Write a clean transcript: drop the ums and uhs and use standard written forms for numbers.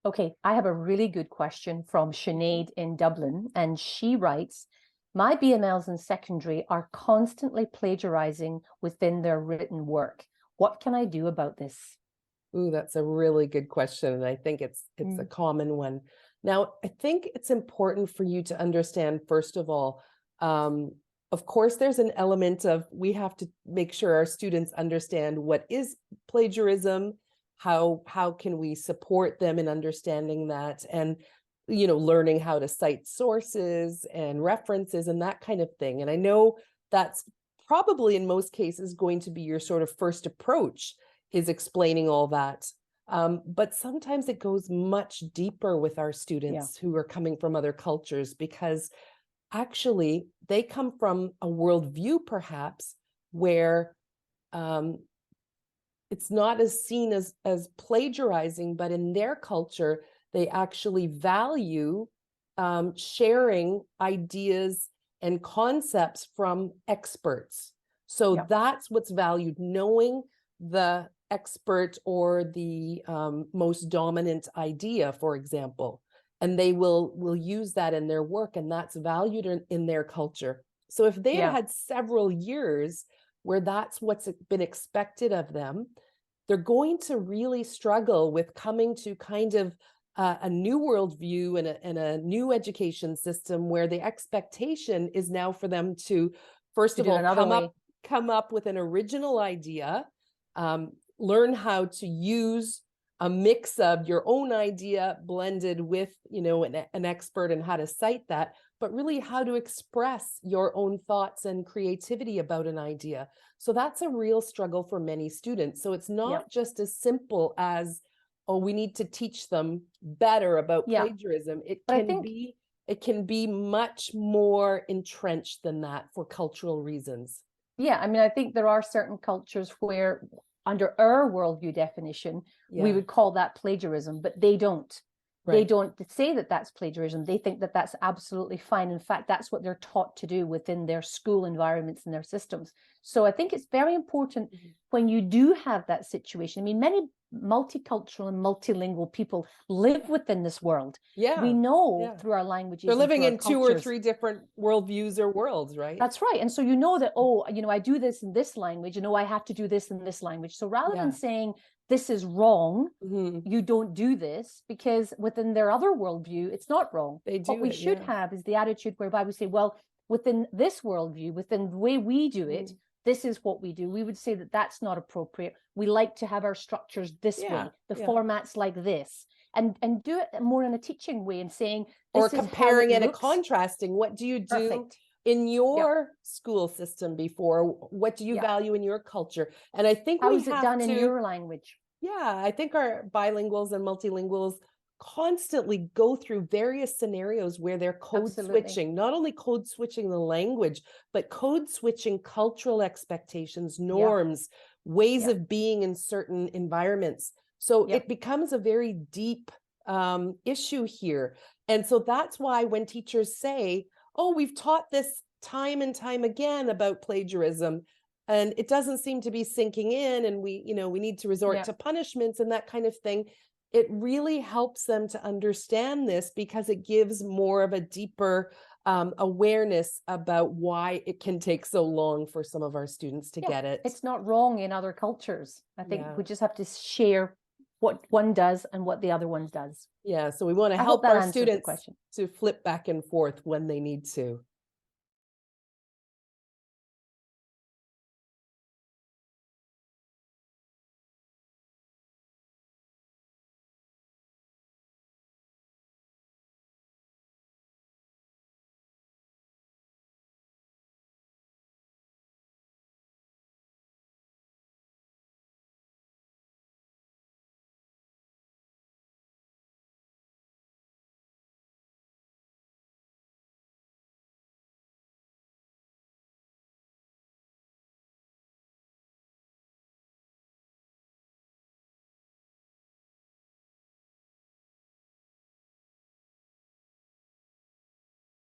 Okay, I have a really good question from Sinead in Dublin, and she writes, my BMLs in secondary are constantly plagiarizing within their written work. What can I do about this? Ooh, that's a really good question. And I think it's a common one. Now, I think it's important for you to understand, first of all, of course, there's an element of we have to make sure our students understand what is plagiarism, how can we support them in understanding that, and learning how to cite sources and references and that kind of thing. And I know that's probably in most cases going to be your sort of first approach, is explaining all that. But sometimes it goes much deeper with our students who are coming from other cultures, because actually they come from a worldview perhaps where it's not as seen as plagiarizing, but in their culture, they actually value sharing ideas and concepts from experts. So that's what's valued, knowing the expert or the most dominant idea, for example, and they will use that in their work, and that's valued in their culture. So if they had several years where that's what's been expected of them, they're going to really struggle with coming to kind of a new worldview and a new education system where the expectation is now for them to, first of all, come up with an original idea, learn how to use a mix of your own idea blended with, an expert, and how to cite that, but really how to express your own thoughts and creativity about an idea. So that's a real struggle for many students. So it's not just as simple as, oh, we need to teach them better about plagiarism. It can be much more entrenched than that for cultural reasons. Yeah, I mean, I think there are certain cultures where, under our worldview definition, we would call that plagiarism, but they don't. They don't say that that's plagiarism. They think that that's absolutely fine. In fact, that's what they're taught to do within their school environments and their systems. So I think it's very important when you do have that situation. I mean, many multicultural and multilingual people live within this world. We know through our languages. They're living in cultures, 2 or 3 different worldviews or worlds, right? That's right. And so you know that, oh, I do this in this language, and I have to do this in this language. So rather than saying this is wrong, you don't do this, because within their other worldview, it's not wrong. What we should have is the attitude whereby we say, well, within this worldview, within the way we do it, this is what we do. We would say that that's not appropriate. We like to have our structures this way, the formats like this, and do it more in a teaching way, and saying, or comparing and contrasting. What do you do in your school system before? What do you value in your culture? And I think how is it done in your language? Yeah, I think our bilinguals and multilinguals constantly go through various scenarios where they're code switching, not only code switching the language, but code switching cultural expectations, norms, ways of being in certain environments. So it becomes a very deep issue here. And so that's why when teachers say, oh, we've taught this time and time again about plagiarism, and it doesn't seem to be sinking in, and we need to resort to punishments and that kind of thing, it really helps them to understand this, because it gives more of a deeper awareness about why it can take so long for some of our students to get it. It's not wrong in other cultures. I think we just have to share what one does and what the other one does. Yeah, so we want to help our students to flip back and forth when they need to.